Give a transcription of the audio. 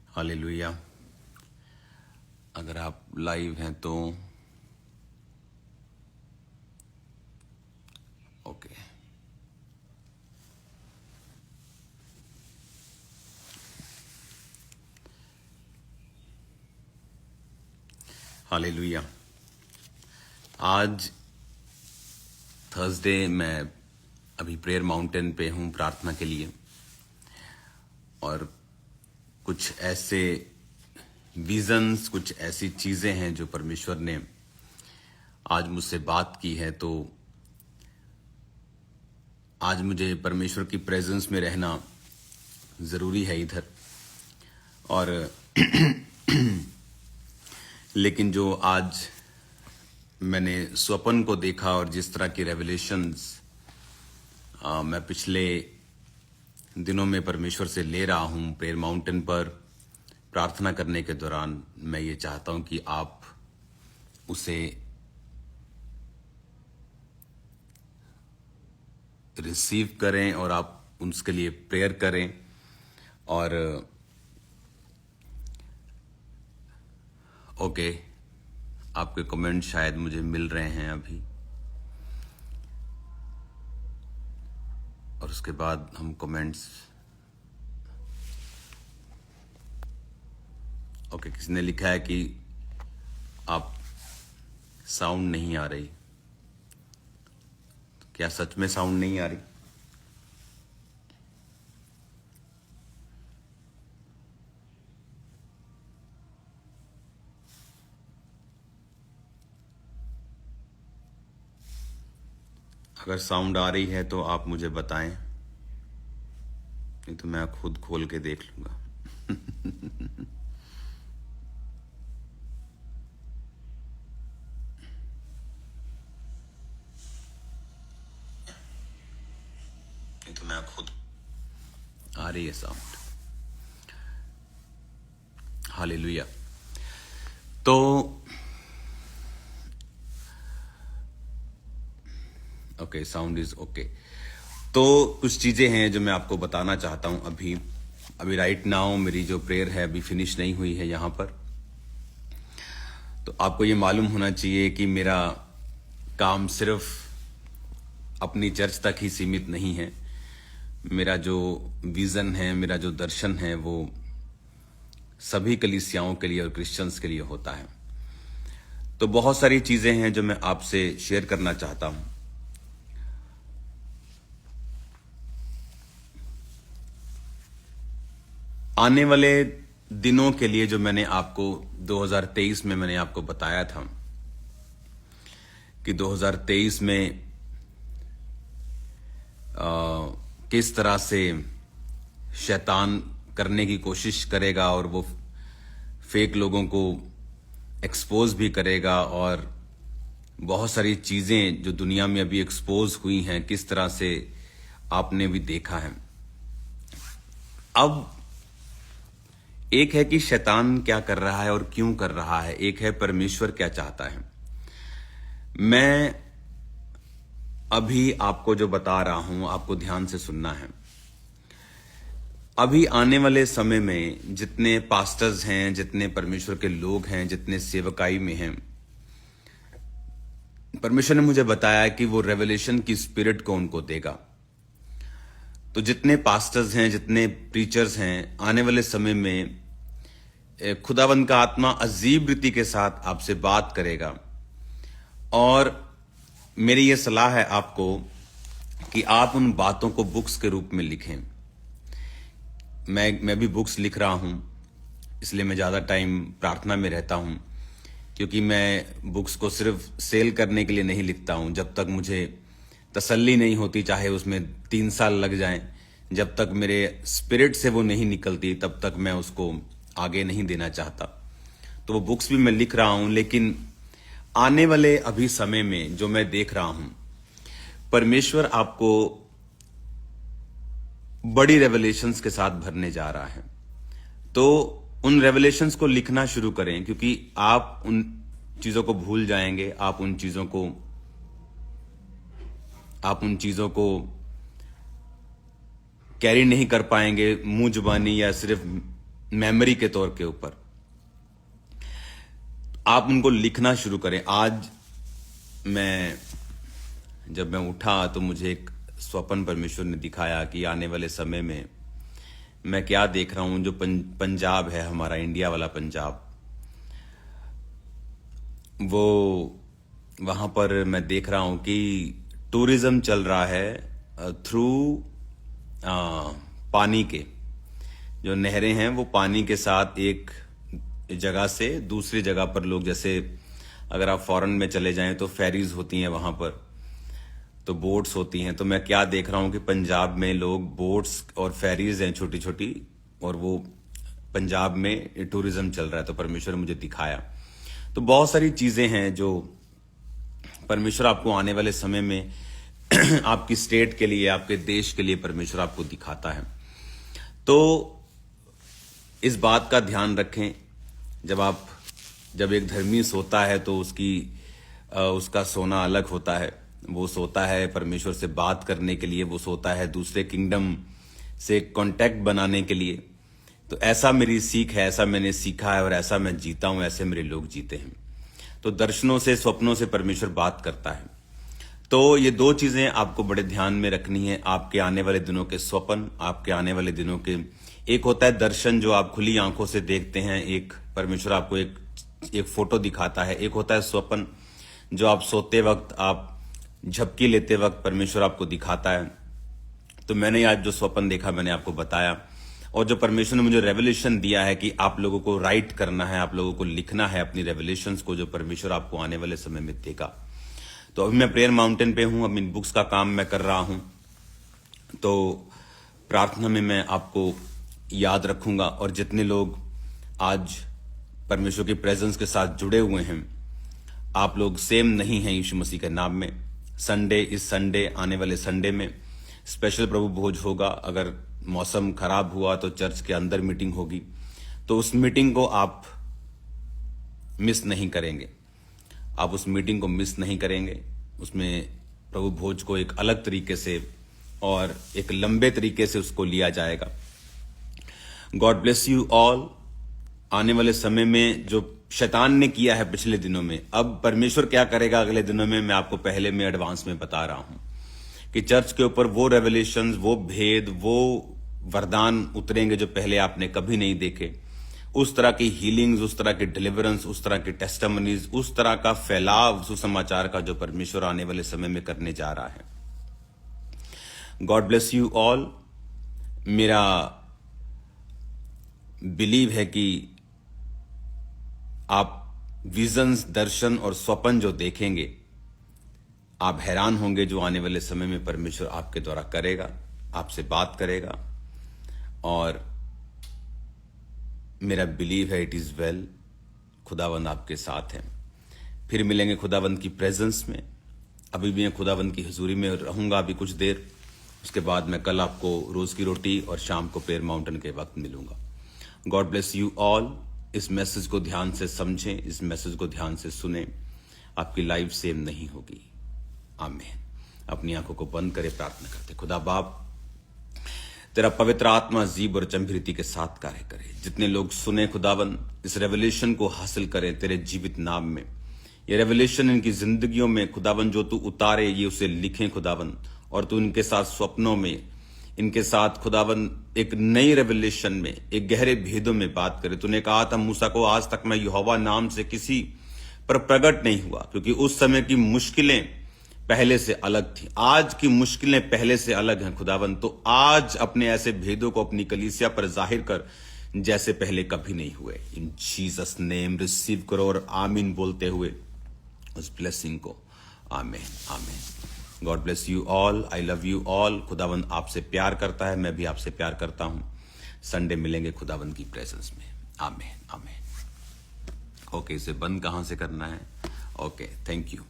Hallelujah. अगर आप live हैं तो ओके। हालेलुया। आज थर्सडे मैं अभी प्रेयर माउंटेन पे हूँ प्रार्थना के लिए, और कुछ ऐसे विजन्स, कुछ ऐसी चीजें हैं जो परमेश्वर ने आज मुझसे बात की है। तो आज मुझे परमेश्वर की प्रेजेंस में रहना जरूरी है इधर। और लेकिन जो आज मैंने स्वप्न को देखा और जिस तरह की रेवलेशंस मैं पिछले दिनों में परमेश्वर से ले रहा हूं प्रेयर माउंटेन पर प्रार्थना करने के दौरान, मैं ये चाहता हूं कि आप उसे रिसीव करें और आप उसके लिए प्रेयर करें। और ओके, आपके कमेंट शायद मुझे मिल रहे हैं अभी, और उसके बाद हम कमेंट्स। ओके, किसी ने लिखा है कि आप साउंड नहीं आ रही। क्या सच में साउंड नहीं आ रही? अगर साउंड आ रही है तो आप मुझे बताएं, नहीं तो मैं खुद खोल के देख लूंगा। नहीं तो मैं खुद। आ रही है साउंड। हालेलुया। तो ओके, साउंड इज ओके। तो कुछ चीजें हैं जो मैं आपको बताना चाहता हूं। अभी राइट नाउ मेरी जो प्रेयर है अभी फिनिश नहीं हुई है यहां पर। तो आपको ये मालूम होना चाहिए कि मेरा काम सिर्फ अपनी चर्च तक ही सीमित नहीं है। मेरा जो विजन है, मेरा जो दर्शन है, वो सभी कलीसियाओं के लिए और क्रिश्चियंस के लिए होता है। तो बहुत सारी चीजें हैं जो मैं आपसे शेयर करना चाहता हूं। आने वाले दिनों के लिए जो मैंने आपको 2023 में मैंने आपको बताया था कि 2023 में किस तरह से शैतान करने की कोशिश करेगा और वो फेक लोगों को एक्सपोज भी करेगा, और बहुत सारी चीजें जो दुनिया में अभी एक्सपोज हुई हैं किस तरह से आपने भी देखा है। अब एक है कि शैतान क्या कर रहा है और क्यों कर रहा है, एक है परमेश्वर क्या चाहता है। मैं अभी आपको जो बता रहा हूं आपको ध्यान से सुनना है। अभी आने वाले समय में जितने पास्टर्स हैं, जितने परमेश्वर के लोग हैं, जितने सेवकाई में हैं, परमेश्वर ने मुझे बताया कि वो रेवलेशन की स्पिरिट को उनको देगा। तो जितने पास्टर्स हैं, जितने प्रीचर्स हैं, आने वाले समय में खुदावंद का आत्मा अजीब रीति के साथ आपसे बात करेगा। और मेरी ये सलाह है आपको कि आप उन बातों को बुक्स के रूप में लिखें। मैं भी बुक्स लिख रहा हूं, इसलिए मैं ज्यादा टाइम प्रार्थना में रहता हूं, क्योंकि मैं बुक्स को सिर्फ सेल करने के लिए नहीं लिखता हूं। जब तक मुझे तसल्ली नहीं होती, चाहे उसमें 3 साल लग जाएं, जब तक मेरे स्पिरिट से वो नहीं निकलती, तब तक मैं उसको आगे नहीं देना चाहता। तो वो बुक्स भी मैं लिख रहा हूं, लेकिन आने वाले अभी समय में जो मैं देख रहा हूं, परमेश्वर आपको बड़ी रेवलेशंस के साथ भरने जा रहा है। तो उन रेवलेशंस को लिखना शुरू करें, क्योंकि आप उन चीजों को भूल जाएंगे। आप उन चीजों को कैरी नहीं कर पाएंगे मुंह जुबानी या सिर्फ मेमोरी के तौर के ऊपर आप उनको लिखना शुरू करें। आज जब मैं उठा तो मुझे एक स्वप्न परमेश्वर ने दिखाया कि आने वाले समय में मैं क्या देख रहा हूं। जो पंजाब है हमारा, इंडिया वाला पंजाब, वो वहां पर मैं देख रहा हूं कि टूरिज्म चल रहा है थ्रू पानी के। जो नहरें हैं वो पानी के साथ एक जगह से दूसरी जगह पर लोग, जैसे अगर आप फॉरेन में चले जाएं तो फेरीज होती हैं वहां पर, तो बोट्स होती हैं। तो मैं क्या देख रहा हूं कि पंजाब में लोग बोट्स और फेरीज हैं छोटी छोटी, और वो पंजाब में टूरिज्म चल रहा है। तो परमेश्वर ने मुझे दिखाया। तो बहुत सारी चीजें हैं जो परमेश्वर आपको आने वाले समय में आपकी स्टेट के लिए, आपके देश के लिए परमेश्वर आपको दिखाता है। तो इस बात का ध्यान रखें, जब एक धर्मी सोता है तो उसका सोना अलग होता है। वो सोता है परमेश्वर से बात करने के लिए, वो सोता है दूसरे किंगडम से कांटेक्ट बनाने के लिए। तो ऐसा मेरी सीख है, ऐसा मैंने सीखा है और ऐसा मैं जीता हूं, ऐसे मेरे लोग जीते हैं। तो दर्शनों से, स्वप्नों से परमेश्वर बात करता है। तो ये दो चीजें आपको बड़े ध्यान में रखनी है। आपके आने वाले दिनों के स्वप्न, आपके आने वाले दिनों के, एक होता है दर्शन जो आप खुली आंखों से देखते हैं, एक परमेश्वर आपको एक फोटो दिखाता है। एक होता है स्वप्न जो आप सोते वक्त, आप झपकी लेते वक्त परमेश्वर आपको दिखाता है। तो मैंने आज जो स्वप्न देखा मैंने आपको बताया, और जो परमेश्वर ने मुझे रेवलेशन दिया है कि आप लोगों को राइट करना है, आप लोगों को लिखना है अपनी रेवलेशंस को, जो परमेश्वर आपको आने वाले समय में देगा। तो अभी मैं प्रेयर माउंटेन पे हूं, अब इन बुक्स का काम मैं कर रहा हूं। तो प्रार्थना में मैं आपको याद रखूंगा, और जितने लोग आज परमेश्वर की प्रेजेंस के साथ जुड़े हुए हैं, आप लोग सेम नहीं हैं यीशु मसीह के नाम में। इस संडे, आने वाले संडे में स्पेशल प्रभु भोज होगा। अगर मौसम खराब हुआ तो चर्च के अंदर मीटिंग होगी, तो उस मीटिंग को आप मिस नहीं करेंगे। आप उस मीटिंग को मिस नहीं करेंगे। उसमें प्रभु भोज को एक अलग तरीके से और एक लंबे तरीके से उसको लिया जाएगा। God bless you all. आने वाले समय में जो शैतान ने किया है पिछले दिनों में, अब परमेश्वर क्या करेगा अगले दिनों में, मैं आपको पहले में एडवांस में बता रहा हूं कि चर्च के ऊपर वो रेवलेशंस, वो भेद, वो वरदान उतरेंगे जो पहले आपने कभी नहीं देखे। उस तरह की हीलिंग्स, उस तरह की डिलीवरेंस, उस तरह की टेस्टिमनीज, उस तरह का फैलाव सुसमाचार का जो परमेश्वर आने वाले समय में करने जा रहा है। God bless you all. मेरा बिलीव है कि आप विजन्स, दर्शन और स्वप्न जो देखेंगे, आप हैरान होंगे जो आने वाले समय में परमेश्वर आपके द्वारा करेगा, आपसे बात करेगा। और मेरा बिलीव है इट इज वेल। खुदावंद आपके साथ है। फिर मिलेंगे खुदावंद की प्रेजेंस में। अभी भी मैं खुदावंद की हुजूरी में रहूंगा अभी कुछ देर। उसके बाद मैं कल आपको रोज की रोटी और शाम को प्रेयर माउंटेन के वक्त मिलूंगा। God bless you all. इस मैसेज को ध्यान से समझें, इस मैसेज को ध्यान से सुने। आपकी लाइफ सेम नहीं होगी। आमीन। अपनी आंखों को बंद करे, प्रार्थना करते। खुदा बाप, तेरा पवित्र आत्मा जीव और चंभिरीति के साथ कार्य करे। जितने लोग सुने खुदावन, इस रेवलेशन को हासिल करें तेरे जीवित नाम में। ये रेवलेशन इनकी जिंदगियों में खुदावन जो तू उतारे, ये उसे लिखें खुदावन। और तू इनके साथ स्वप्नों में, इनके साथ खुदावन एक नई रेवलेशन में, एक गहरे भेदों में बात करे। तूने कहा था मूसा को, आज तक मैं यहोवा नाम से किसी पर प्रकट नहीं हुआ, क्योंकि उस समय की मुश्किलें पहले से अलग थी। आज की मुश्किलें पहले से अलग हैं खुदावन। तो आज अपने ऐसे भेदों को अपनी कलीसिया पर जाहिर कर जैसे पहले कभी नहीं हुए। इन जीसस नेम रिसीव करो और आमीन बोलते हुए उस ब्लेसिंग को। आमीन, आमीन। God bless you all. I love you all. खुदावन आपसे प्यार करता है, मैं भी आपसे प्यार करता हूं। संडे मिलेंगे खुदावन की प्रेजेंस में। आमीन, आमीन। ओके, इसे बंद कहां से करना है? Okay, thank you.